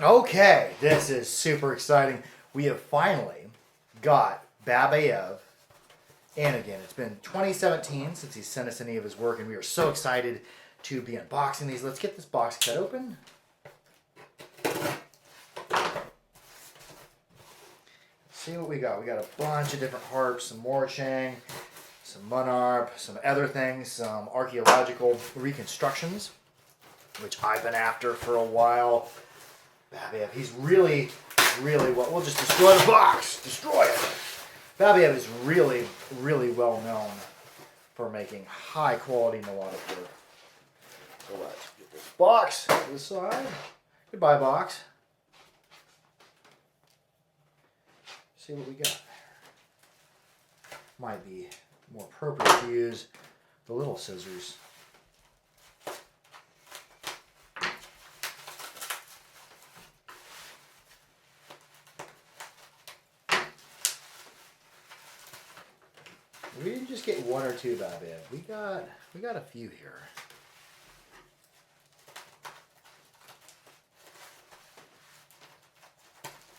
Okay, this is super exciting. We have finally got Babayev. And again, it's been 2017 since he sent us any of his work, and we are so excited to be unboxing these. Let's get this box cut open. See what we got. We got a bunch of different harps, some Morchang, some Munarp, some other things, some archaeological reconstructions, which I've been after for a while. Babayev, he's really well. We'll just destroy the box. Destroy it. Babayev is really well known for making high quality melodic work. So let's get this box to the side. Goodbye, box. See what we got. Might be more appropriate to use the little scissors. We didn't just get one or two, Babayev. We got a few here.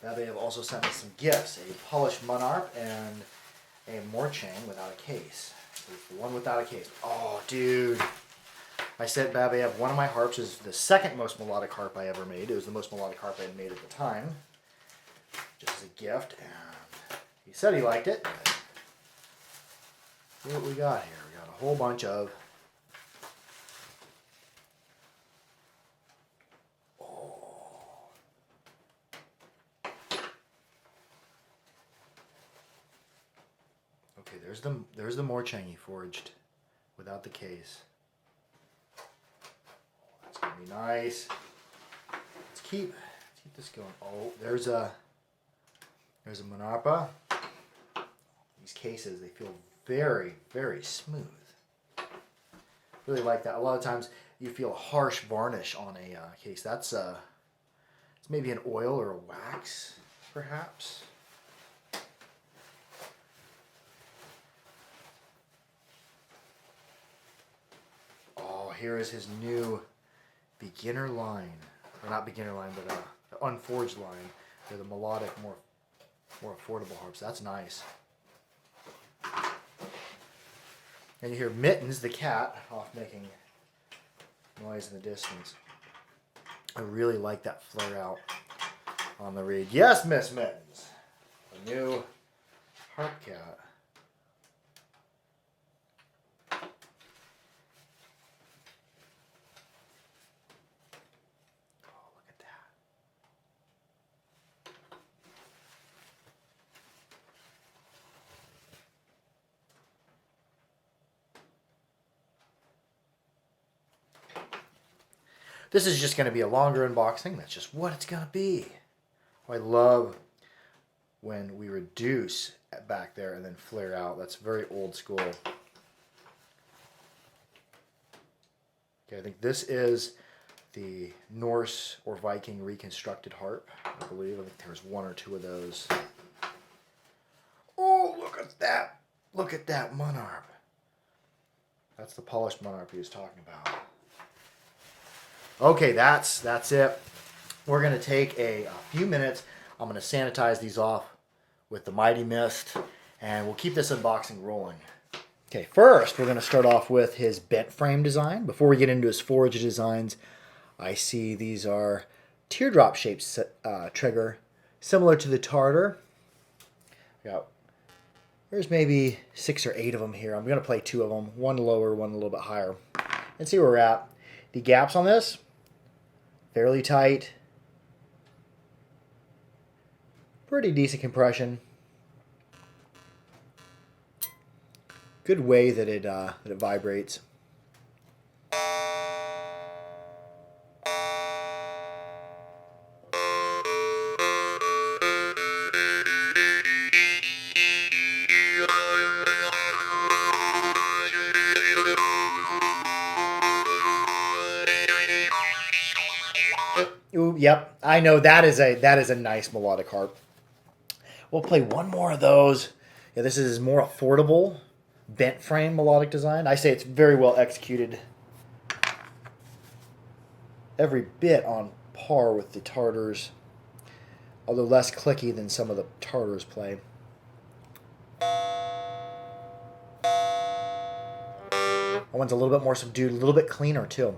Babayev also sent me some gifts: a polished Munarp and a Morchang without a case. So it's the one without a case. Oh, dude! I sent Babayev one of my harps. Is the second most melodic harp I ever made. It was the most melodic harp I had made at the time, just as a gift. And he said he liked it. See what we got here. We got a whole bunch of. Oh. Okay, there's the Morchang he forged, without the case. Oh, that's gonna be nice. Let's keep this going. Oh, there's a Munarpa. These cases, they feel very smooth. Really like that. A lot of times you feel a harsh varnish on a case. That's it's maybe an oil or a wax, perhaps. Oh, here is his new beginner line, or not beginner line, but the unforged line. They're the melodic, more affordable harps. That's nice. And you hear Mittens, the cat, off making noise in the distance. I really like that flare out on the reed. Yes, Miss Mittens. A new harp cat. Oh, look at that. This is just going to be a longer unboxing. That's just what it's going to be. I love when we reduce back there and then flare out. That's very old school. Okay, I think this is the Norse or Viking reconstructed harp, I believe. I think there's one or two of those. Oh, look at that. Look at that Munarp. That's the polished Munarp he was talking about. Okay, that's it. We're going to take a few minutes. I'm going to sanitize these off with the Mighty Mist, and we'll keep this unboxing rolling. Okay, first we're going to start off with his bent frame design. Before we get into his forged designs, I see these are teardrop shaped trigger, similar to the Tartar. There's maybe 6 or 8 of them here. I'm going to play 2 of them, one lower, one a little bit higher, and see where we're at. The gaps on this, fairly tight. Pretty decent compression. Good way that it vibrates. Ooh, yep, I know that is a nice melodic harp. We'll play one more of those. Yeah, this is more affordable bent frame melodic design. I say it's very well executed. Every bit on par with the Tartars, although less clicky than some of the Tartars play. That one's a little bit more subdued, a little bit cleaner too.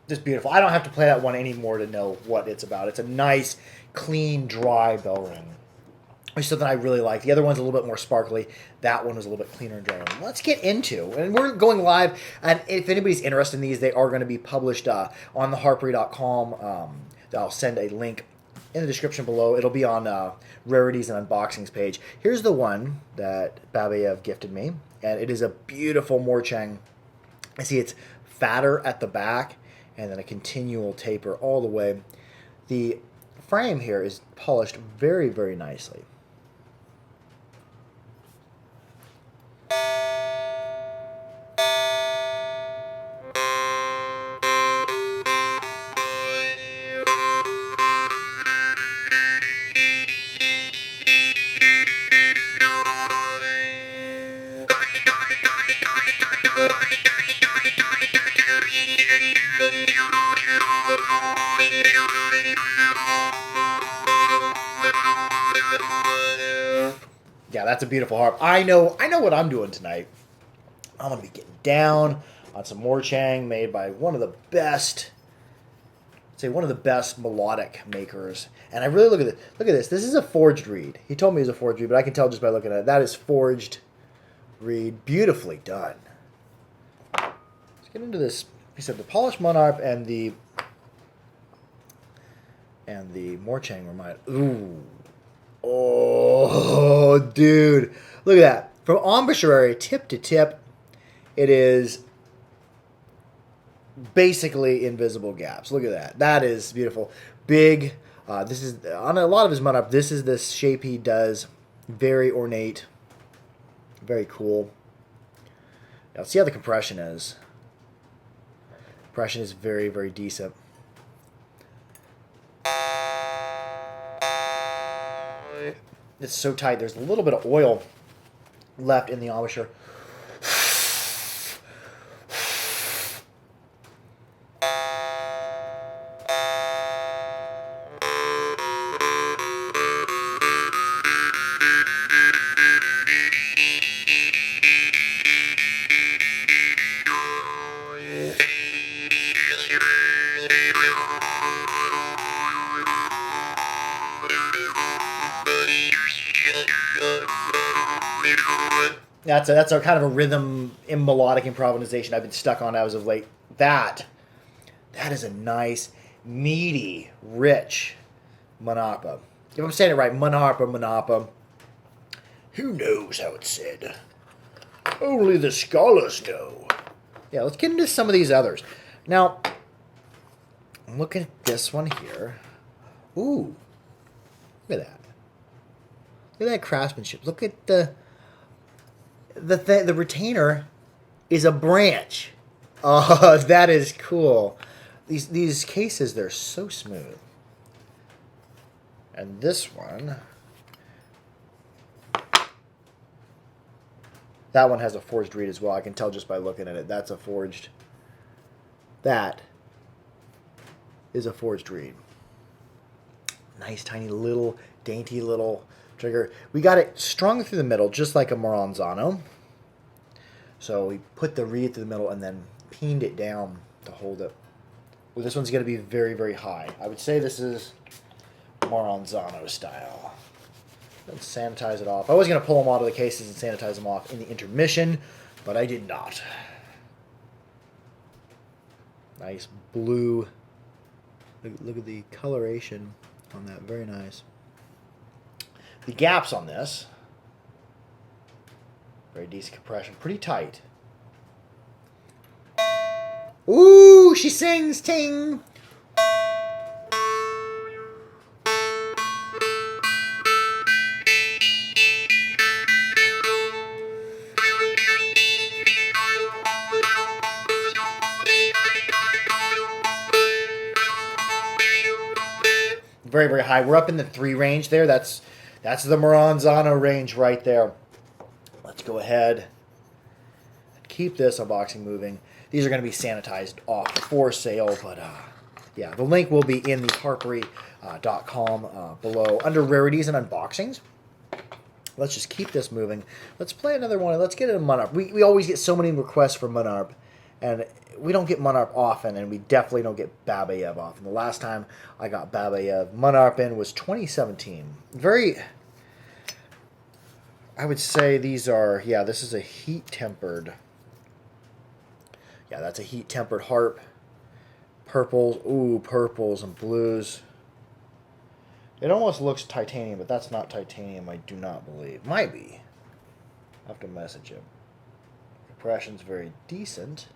Just beautiful. I don't have to play that one anymore to know what it's about. It's a nice, clean, dry bell ring, which is something I really like. The other one's a little bit more sparkly. That one was a little bit cleaner and drier. Let's get into, and we're going live, and if anybody's interested in these, they are going to be published on theharpery.com. I'll send a link in the description below. It'll be on Rarities and Unboxings page. Here's the one that Babayev gifted me, and it is a beautiful Morchang. I see it's fatter at the back, and then a continual taper all the way. The frame here is polished very, very nicely. Yeah, that's a beautiful harp. I know what I'm doing tonight. I'm going to be getting down on some Morchang made by one of the best melodic makers. And I really look at this. This is a forged reed. He told me it was a forged reed, but I can tell just by looking at it. That is forged reed. Beautifully done. Let's get into this. He said the polished Monarp and the Morchang were mine. Ooh. Oh, dude. Look at that. From embouchure area, tip to tip, it is basically invisible gaps. Look at that. That is beautiful. Big. This is, on a lot of his Monarp, this is the shape he does. Very ornate. Very cool. Now, let's see how the compression is. Compression is very, very decent. It's so tight. There's a little bit of oil left in the embouchure. That's a kind of a rhythm in melodic improvisation I've been stuck on as of late. That is a nice, meaty, rich Manapa. If I'm saying it right, Manapa. Who knows how it's said? Only the scholars know. Yeah, let's get into some of these others. Now, look at this one here. Ooh, look at that. Look at that craftsmanship. Look at the retainer is a branch. Oh, that is cool. These cases, they're so smooth. And this one, that one has a forged reed as well. I can tell just by looking at it. That's a forged. That is a forged reed. Nice, tiny, little, dainty little trigger. We got it strung through the middle, just like a Moranzano. So we put the reed through the middle and then peened it down to hold it. Well, this one's going to be very, very high. I would say this is Moranzano style. Let's sanitize it off. I was going to pull them out of the cases and sanitize them off in the intermission, but I did not. Nice blue. Look at the coloration on that. Very nice. The gaps on this, very decent compression. Pretty tight. Ooh, she sings, ting. very, very high. We're up in the 3 range there. That's the Maranzano range right there. Let's go ahead and keep this unboxing moving. These are going to be sanitized off for sale, but yeah, the link will be in the harpery.com below under rarities and unboxings. Let's just keep this moving. Let's play another one. Let's get a Munarp. We always get so many requests for Munarp, and we don't get Munarp often, and we definitely don't get Babayev often. The last time I got Babayev Munarp in was 2017. Very, I would say these are, yeah, this is a heat-tempered. Yeah, that's a heat-tempered harp. Purples, ooh, purples and blues. It almost looks titanium, but that's not titanium, I do not believe. Might be. I'll have to message him. Compression's very decent.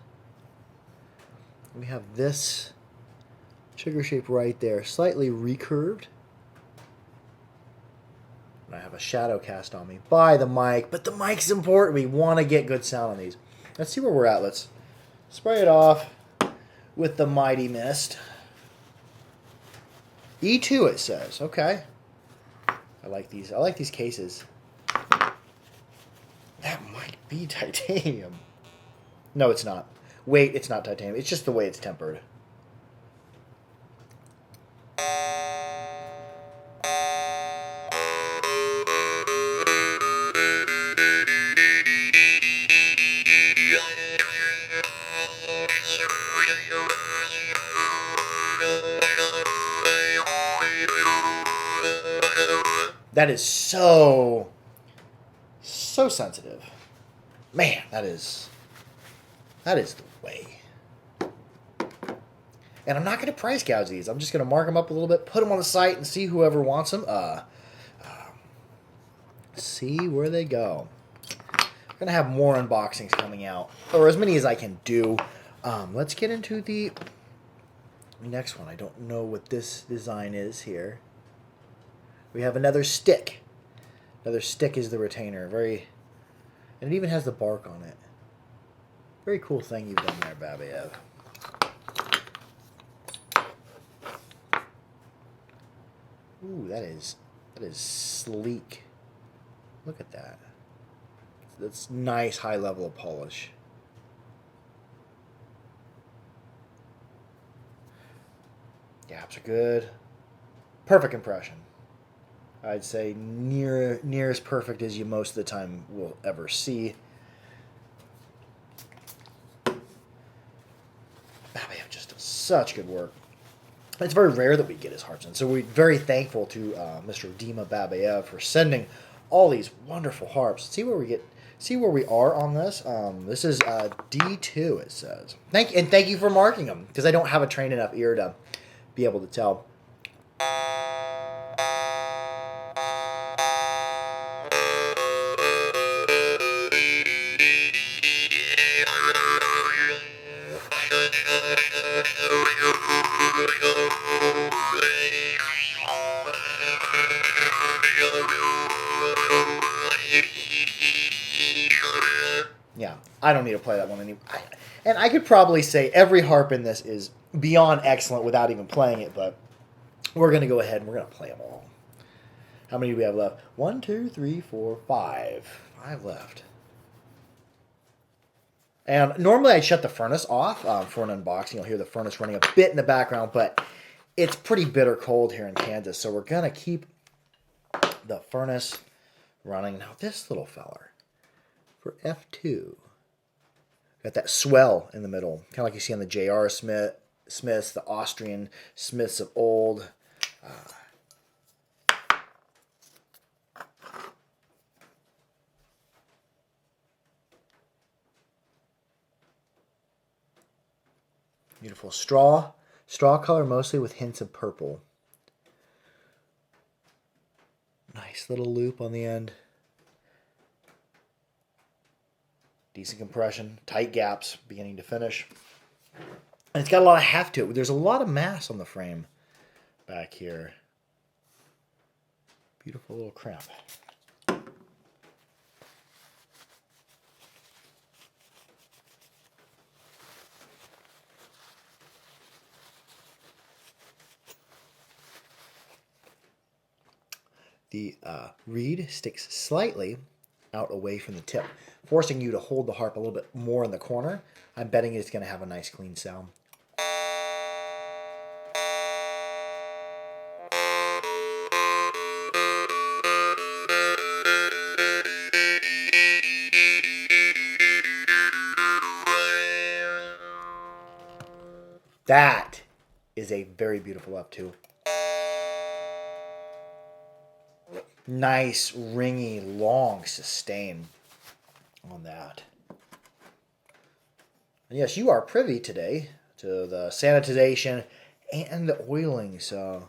We have this trigger shape right there, slightly recurved. And I have a shadow cast on me by the mic, but the mic's important. We want to get good sound on these. Let's see where we're at. Let's spray it off with the Mighty Mist. E2 it says. Okay. I like these. I like these cases. That might be titanium. No, it's not. Wait, it's not titanium. It's just the way it's tempered. That is so sensitive. Man, that is the way. And I'm not going to price gouge these. I'm just going to mark them up a little bit, put them on the site, and see whoever wants them. See where they go. I'm going to have more unboxings coming out, or as many as I can do. Let's get into the next one. I don't know what this design is here. We have another stick. Another stick is the retainer. And it even has the bark on it. Very cool thing you've done there, Babayev. Ooh, that is sleek. Look at that. That's nice high level of polish. Gaps are good. Perfect impression. I'd say near as perfect as you most of the time will ever see. Babayev just does such good work. It's very rare that we get his harps in, so we're very thankful to Mr. Dima Babayev for sending all these wonderful harps. See where we are on this. This is D2. It says. Thank you for marking them, because I don't have a trained enough ear to be able to tell. Yeah, I don't need to play that one anymore. And I could probably say every harp in this is beyond excellent without even playing it, but we're going to go ahead and we're going to play them all. How many do we have left? 1, 2, 3, 4, 5. 5 left. And normally I'd shut the furnace off for an unboxing. You'll hear the furnace running a bit in the background, but it's pretty bitter cold here in Kansas, so we're going to keep the furnace running. Now this little feller, for F2, got that swell in the middle, kind of like you see on the J.R. Smiths, the Austrian Smiths of old. Beautiful straw color, mostly with hints of purple. Nice little loop on the end. Decent compression, tight gaps, beginning to finish. And it's got a lot of heft to it. There's a lot of mass on the frame back here. Beautiful little cramp. the reed sticks slightly out away from the tip, forcing you to hold the harp a little bit more in the corner. I'm betting it's going to have a nice clean sound. That is a very beautiful up two. Nice, ringy, long sustain on that. And yes, you are privy today to the sanitization and the oiling. So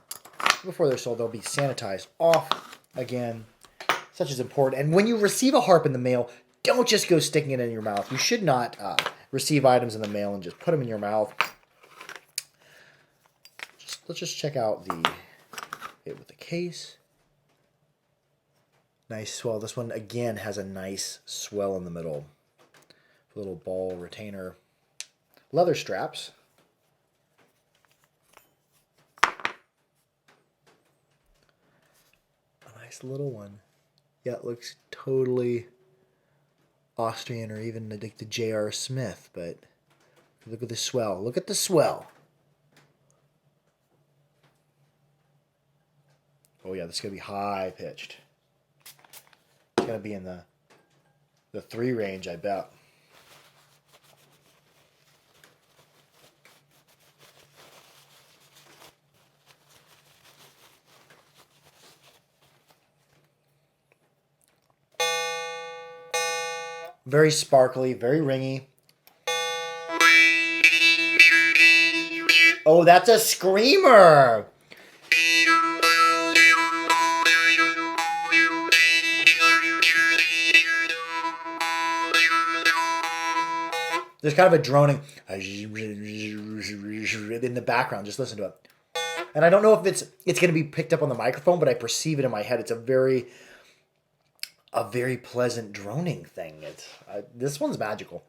before they're sold, they'll be sanitized off again. Such is important. And when you receive a harp in the mail, don't just go sticking it in your mouth. You should not receive items in the mail and just put them in your mouth. Let's just check out it with the case. Nice swell. This one again has a nice swell in the middle. Little ball retainer. Leather straps. A nice little one. Yeah, it looks totally Austrian or even the J.R. Smith, but look at the swell. Look at the swell. Oh yeah, this is going to be high pitched. It's going to be in the 3 range, I bet. Very sparkly, very ringy. Oh, that's a screamer! There's kind of a droning in the background. Just listen to it. And I don't know if it's going to be picked up on the microphone, but I perceive it in my head. It's a very pleasant droning thing. This one's magical.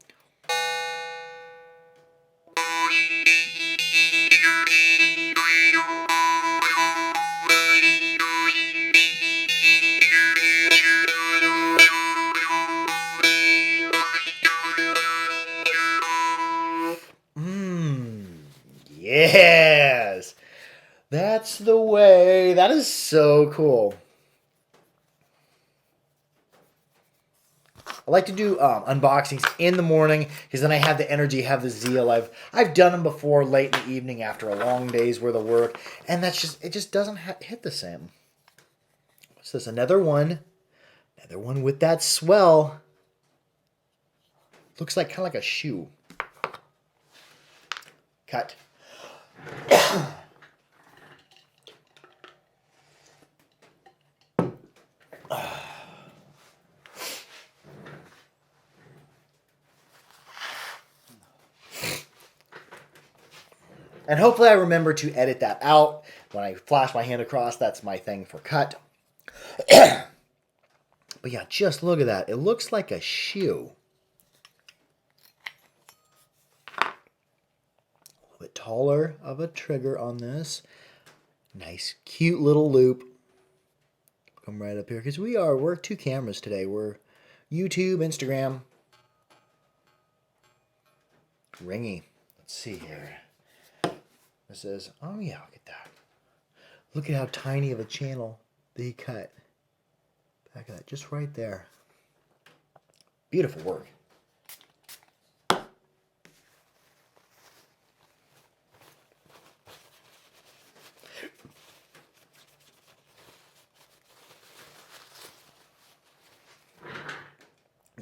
Yes! That's the way. That is so cool. I like to do unboxings in the morning because then I have the energy, have the zeal. I've done them before late in the evening after a long day's worth of work, and it just doesn't hit the same. What's this? Another one with that swell. Looks like kind of like a shoe. Cut. And hopefully I remember to edit that out. When I flash my hand across, that's my thing for cut. But yeah, just look at that. It looks like a shoe. A little bit taller of a trigger on this. Nice, cute little loop. Come right up here. Because we're 2 cameras today. We're YouTube, Instagram. Ringy. Let's see here. This is, oh yeah, look at that. Look at how tiny of a channel they cut. Back of that, just right there. Beautiful work.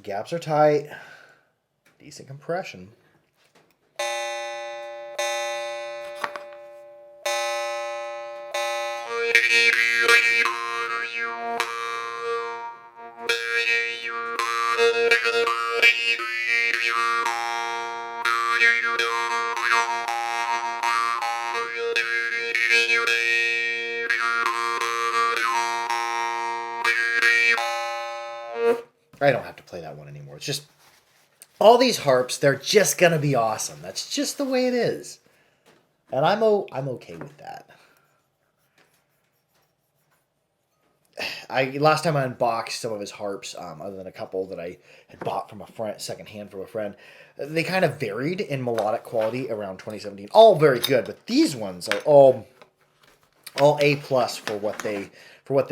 Gaps are tight. Decent compression. I don't have to play that one anymore. It's just, all these harps, they're just going to be awesome. That's just the way it is. And I'm okay with that. last time I unboxed some of his harps, other than a couple that I had bought from a friend, secondhand from a friend, they kind of varied in melodic quality around 2017. All very good, but these ones are all A plus for what they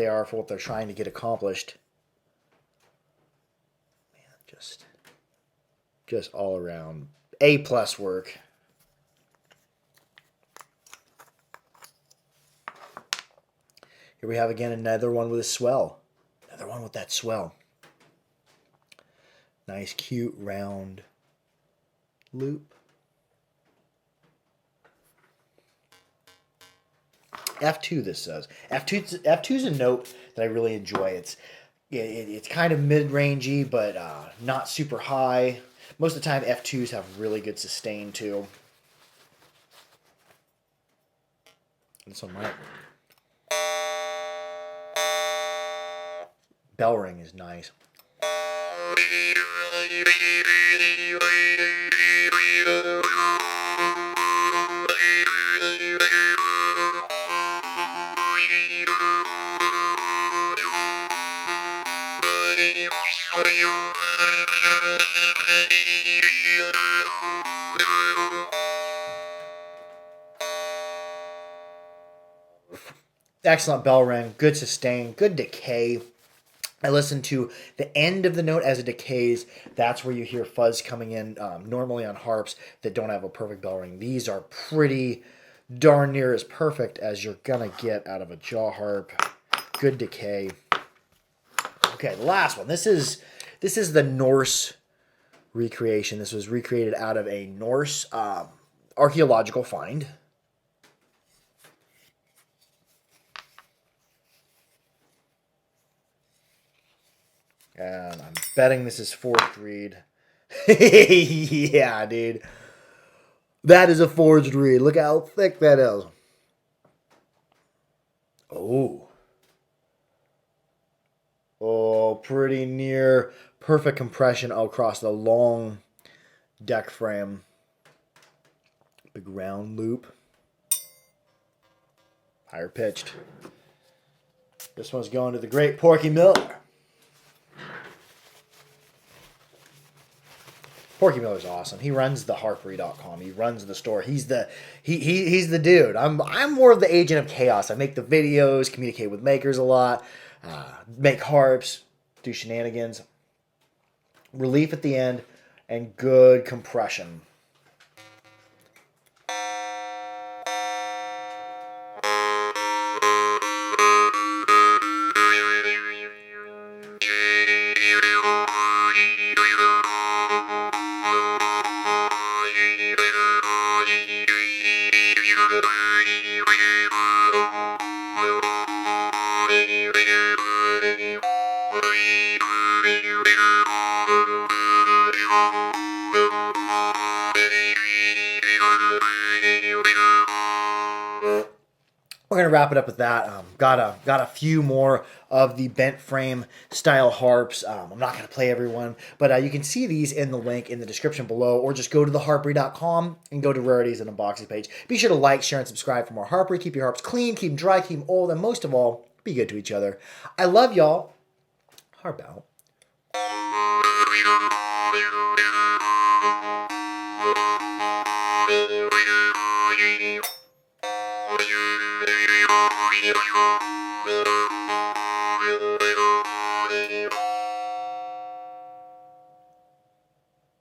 are, for what they're trying to get accomplished. Man, just all around A plus work. Here we have again another one with a swell. Another one with that swell. Nice, cute, round loop. F2 this says. F2 is a note that I really enjoy. It's kind of mid-rangey, but not super high. Most of the time F2s have really good sustain too. This one might. Bell ring is nice. Excellent bell ring, good sustain, good decay. I listen to the end of the note as it decays. That's where you hear fuzz coming in, normally on harps that don't have a perfect bell ring. These are pretty darn near as perfect as you're going to get out of a jaw harp. Good decay. Okay, the last one. This is the Norse recreation. This was recreated out of a Norse archaeological find. And I'm betting this is forged reed. Yeah, dude. That is a forged reed. Look how thick that is. Oh. Oh, pretty near perfect compression across the long deck frame. Big round loop. Higher pitched. This one's going to the great Porky Miller. Porky Miller's awesome. He runs the harpery.com. He runs the store. He's the dude. I'm more of the agent of chaos. I make the videos, communicate with makers a lot, make harps, do shenanigans. Relief at the end, and good compression. We're gonna wrap it up with that. Got a few more of the bent frame style harps. I'm not gonna play everyone, but you can see these in the link in the description below, or just go to theharpery.com and go to rarities and unboxing page. Be sure to like, share, and subscribe for more harpery. Keep your harps clean, keep them dry, keep them old, and most of all, be good to each other. I love y'all. Harp out.